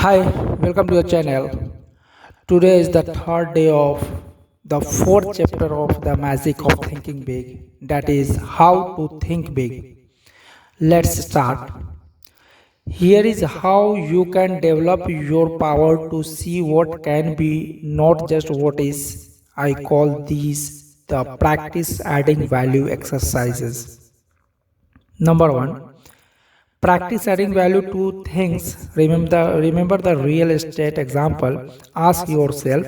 Hi, welcome to your channel. Today is the third day of the fourth chapter of the magic of thinking big, that is, how to think big. Let's start. Here is how you can develop your power to see what can be, not just what is. I call these the practice adding value exercises. Number one, practice adding value to things. Remember the real estate example. Ask yourself,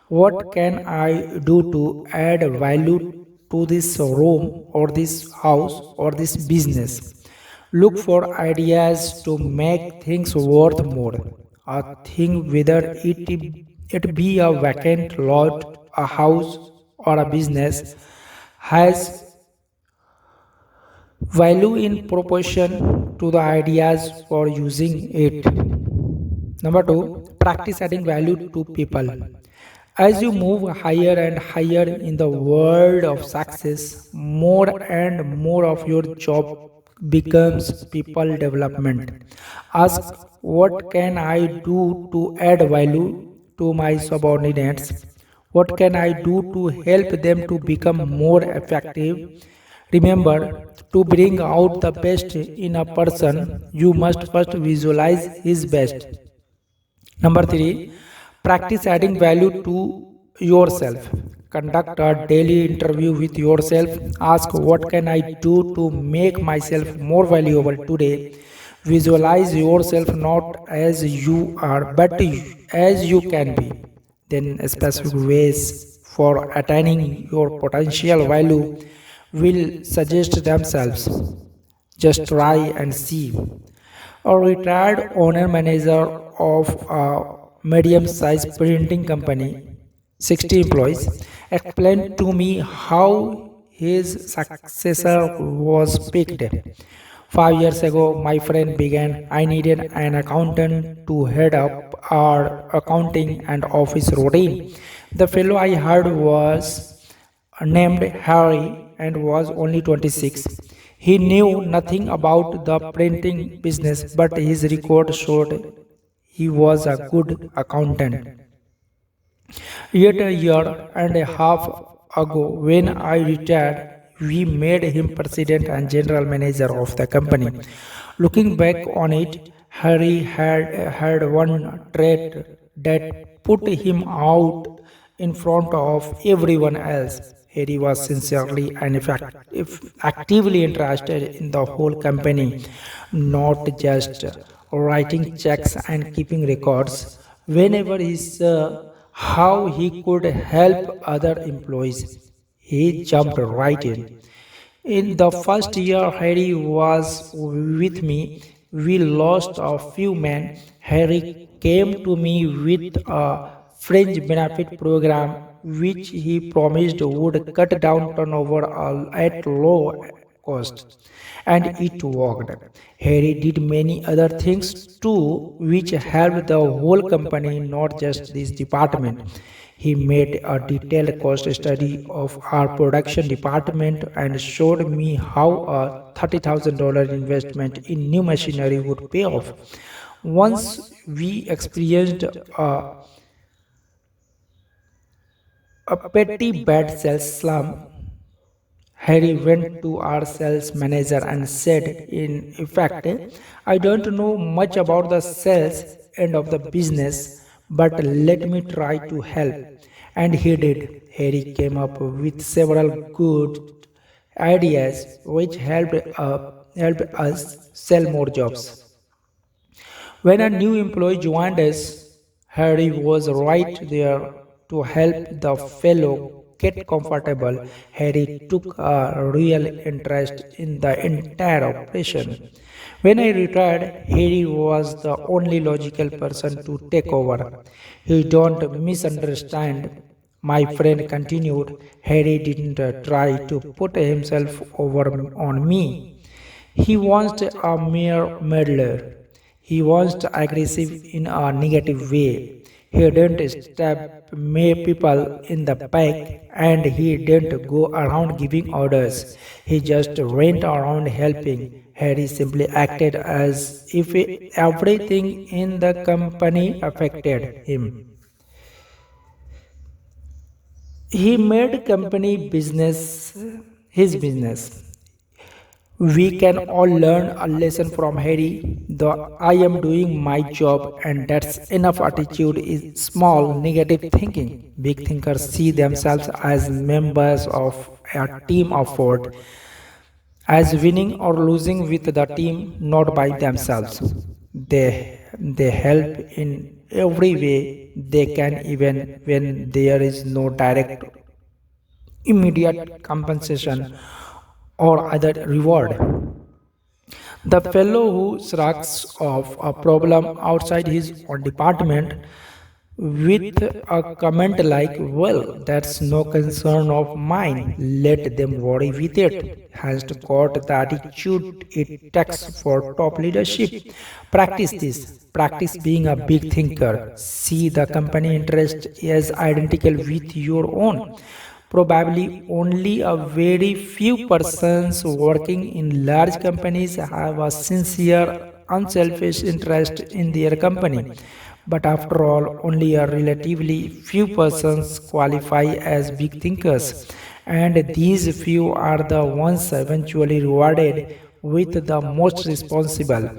what can I do to add value to this room or this house or this business? Look for ideas to make things worth more. A thing, whether it be a vacant lot, a house, or a business, has value in proportion to the ideas for using it. Number two, practice adding value to people. As you move higher and higher in the world of success, more and more of your job becomes people development. Ask, what can I do to add value to my subordinates? What can I do to help them to become more effective? Remember, to bring out the best in a person, you must first visualize his best. Number three, practice adding value to yourself. Conduct a daily interview with yourself. Ask, what can I do to make myself more valuable today? Visualize yourself not as you are, but as you can be. Then, specific ways for attaining your potential value will suggest themselves. Just try and see. A retired owner manager of a medium sized printing company, 60 employees, explained to me how his successor was picked. 5 years ago, my friend began. I needed an accountant to head up our accounting and office routine. The fellow I hired was named Harry and was only 26. He knew nothing about the printing business, but his record showed he was a good accountant. Yet a year and a half ago, when I retired, we made him president and general manager of the company. Looking back on it, Harry had one trait that put him out in front of everyone else. Harry was sincerely and actively interested in the whole company, not just writing checks and keeping records. Whenever he saw how he could help other employees, he jumped right in. In the first year Harry was with me, we lost a few men. Harry came to me with a fringe benefit program which he promised would cut down turnover at low cost. And it worked. Harry did many other things too, which helped the whole company, not just this department. He made a detailed cost study of our production department and showed me how a $30,000 investment in new machinery would pay off. Once we experienced a petty bad sales slump, Harry went to our sales manager and said, in effect, I don't know much about the sales end of the business, but let me try to help. And he did. Harry came up with several good ideas which helped us sell more jobs. When a new employee joined us, Harry was right there to help the fellow get comfortable. Harry took a real interest in the entire operation. When I retired, Harry was the only logical person to take over. He don't misunderstand. My friend continued. Harry didn't try to put himself over on me. He wasn't a mere meddler. He wasn't aggressive in a negative way. He didn't stab people in the back and he didn't go around giving orders. He just went around helping. Harry simply acted as if everything in the company affected him. He made company business his business. We can all learn a lesson from Harry. The I am doing my job and that's enough attitude is small negative thinking. Big thinkers see themselves as members of a team effort, as winning or losing with the team, not by themselves. They help in every way they can, even when there is no direct immediate compensation or other reward. The fellow who shrugs off a problem outside his own department with a comment like, well, that's no concern of mine, let them worry with it, has got the attitude it takes for top leadership. Practice this. Practice being a big thinker. See the company interest as identical with your own. Probably only a very few persons working in large companies have a sincere, unselfish interest in their company. But after all, only a relatively few persons qualify as big thinkers, and these few are the ones eventually rewarded with the most responsible,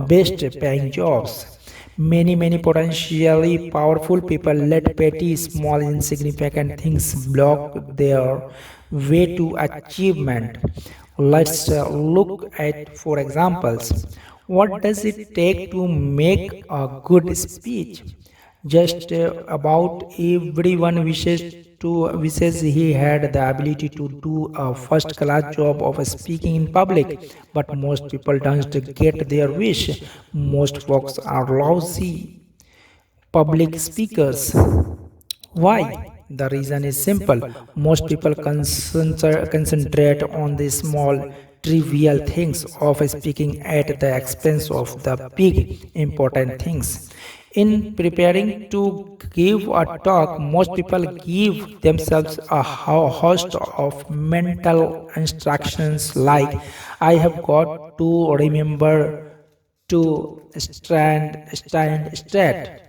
best paying jobs. Many potentially powerful people let petty, small, insignificant things block their way to achievement. Let's look at, for examples, what does it take to make a good speech? Just about everyone wishes he had the ability to do a first class job of speaking in public, but most people don't get their wish. Most folks are lousy public speakers. Why? The reason is simple. Most people concentrate on the small, trivial things of speaking at the expense of the big, important things. In preparing to give a talk, most people give themselves a host of mental instructions like, I have got to remember to stand straight.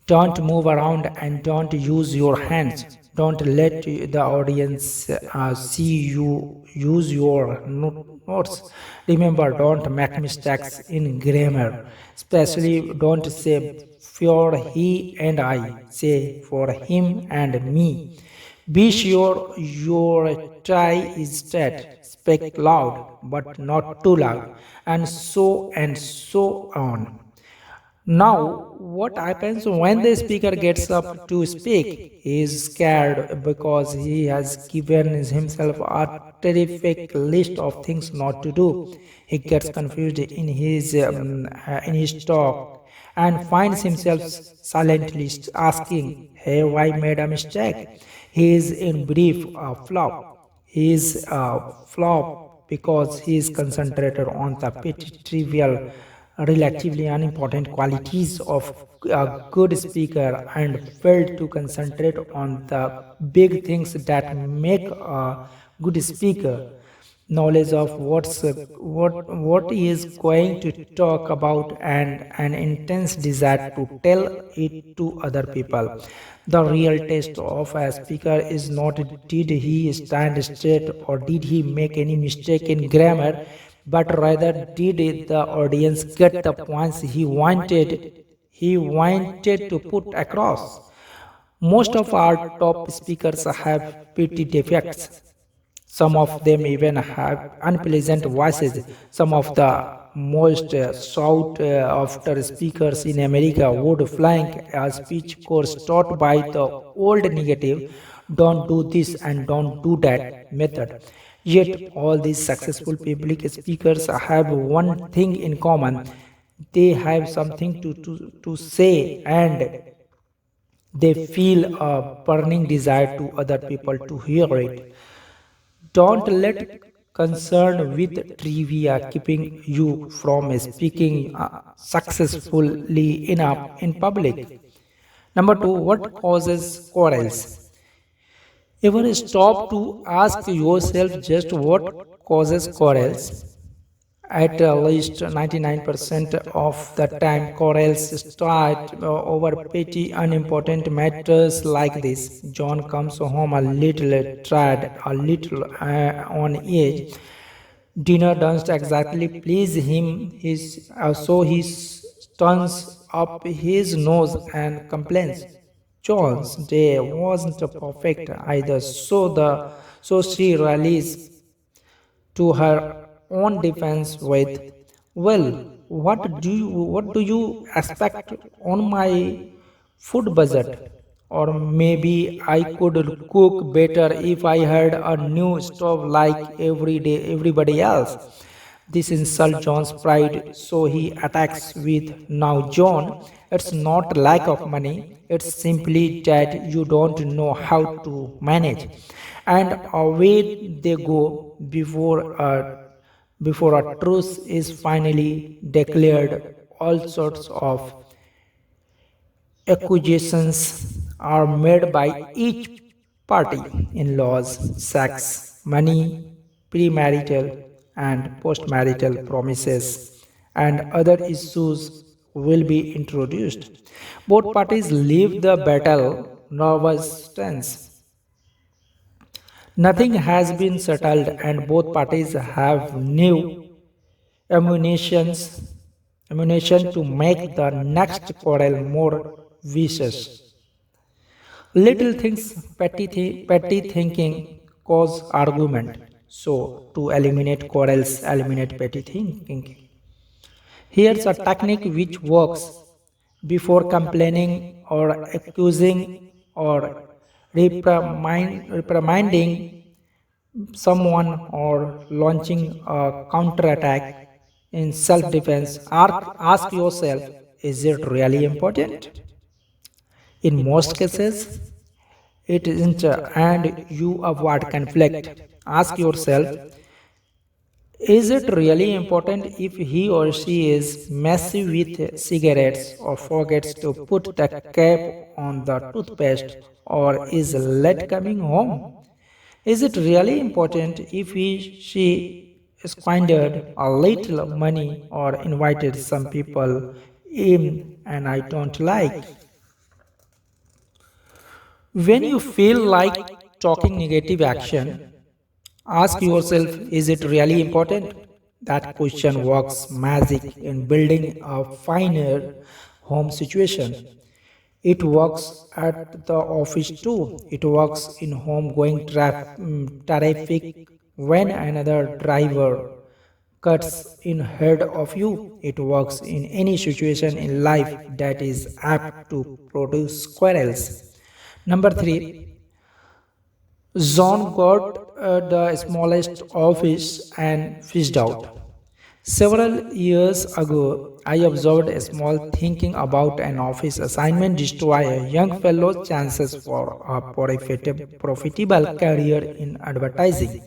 Don't move around and don't use your hands. Don't let the audience see you use your notes. Remember, don't make mistakes in grammar. Especially, don't say for he and I. Say for him and me. Be sure your tie is straight. Speak loud, but not too loud. And so on. Now, what happens when the speaker gets up to speak? He is scared because he has given himself a terrific list of things not to do. He gets confused in his talk and finds himself silently asking, "Have I made a mistake?" He is in brief a flop. He is a flop because he is concentrated on the petty, trivial, relatively unimportant qualities of a good speaker and failed to concentrate on the big things that make a good speaker. Knowledge of what he is going to talk about and an intense desire to tell it to other people. The real test of a speaker is not did he stand straight or did he make any mistake in grammar, but rather did the audience get the points he wanted to put across. Most of our top speakers have petty defects. Some of them even have unpleasant voices. Some of the most sought after speakers in America would flank a speech course taught by the old negative, don't do this and don't do that method. Yet, all these successful public speakers have one thing in common, they have something to say and they feel a burning desire to other people to hear it. Don't let concern with trivia keeping you from speaking successfully enough in public. Number two, what causes quarrels? Ever stop to ask yourself just what causes quarrels? At least 99% of the time, quarrels start over petty, unimportant matters like this. John comes home a little tired, a little on edge. Dinner doesn't exactly please him, so he turns up his nose and complains. John's day wasn't perfect either, so she rallies to her own defense with, "Well, what do you expect on my food budget? Or maybe I could cook better if I had a new stove like everybody else." This insults John's pride, so he attacks with, "Now, John, it's not lack of money, it's simply that you don't know how to manage." And away they go before a truce is finally declared. All sorts of accusations are made by each party: in-laws, sex, money, premarital and postmarital promises, and other issues will be introduced. Both parties leave the battle nervous tense. Nothing has been settled, and both parties have new ammunitions, ammunition to make the next quarrel more vicious. Little things, petty thinking cause argument. So, to eliminate quarrels, eliminate petty thinking. Here's a technique which works: before complaining or accusing or reprimanding someone or launching a counterattack in self defense, ask yourself, is it really important? In most cases, it isn't, and you avoid conflict. Ask yourself, is it really important if he or she is messy with cigarettes or forgets to put the cap on the toothpaste or is late coming home? Is it really important if she squandered a little money or invited some people in and I don't like? When you feel like talking negative action, ask yourself, is it really important? That question works magic in building a finer home situation. It works at the office too. It works in home going traffic when another driver cuts in ahead of you. It works in any situation in life that is apt to produce quarrels. Number three, John got the smallest office and fished out. Several years ago, I observed a small thinking about an office assignment destroy a young fellow's chances for a profitable career in advertising.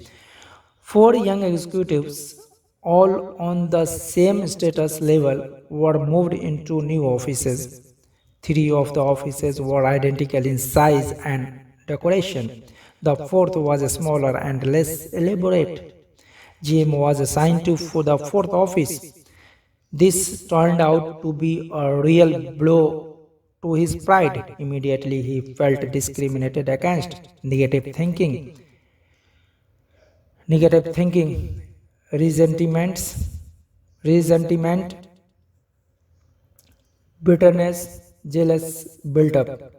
Four young executives, all on the same status level, were moved into new offices. Three of the offices were identical in size and decoration. The fourth was smaller and less elaborate. GM was assigned to for the fourth office. This turned out to be a real blow to his pride. Immediately he felt discriminated against. Negative thinking, resentment, bitterness, jealous built up.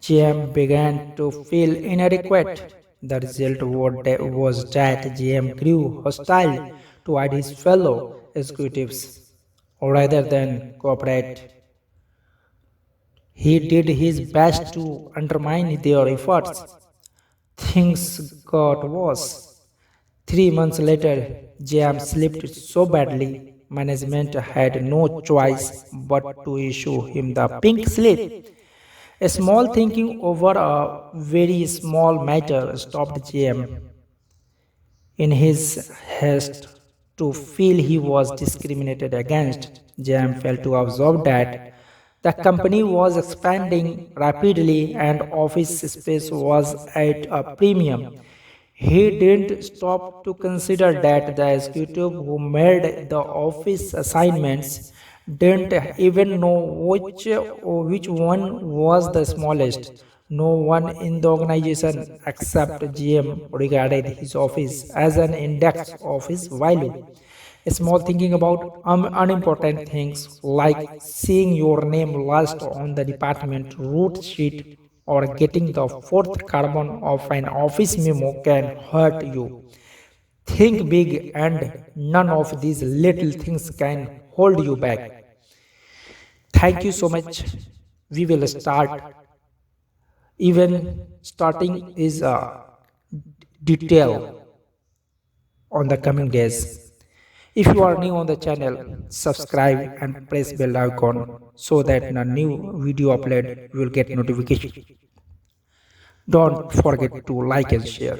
GM began to feel inadequate. The result was that GM grew hostile toward his fellow executives. Rather than cooperate, he did his best to undermine their efforts. Things got worse. 3 months later, GM slipped so badly, management had no choice but to issue him the pink slip. A small thinking over a very small matter stopped GM in his haste to feel he was discriminated against. GM failed to observe that the company was expanding rapidly and office space was at a premium. He didn't stop to consider that the executive who made the office assignments didn't even know which one was the smallest. No one in the organization except GM regarded his office as an index of his value. Small thinking about unimportant things like seeing your name last on the department route sheet or getting the fourth carbon of an office memo can hurt you. Think big, and none of these little things can hold you back. Thank you so much. We will start. Even starting is a detail on the coming days. If you are new on the channel, subscribe and press bell icon so that a new video upload you will get notification. Don't forget to like and share.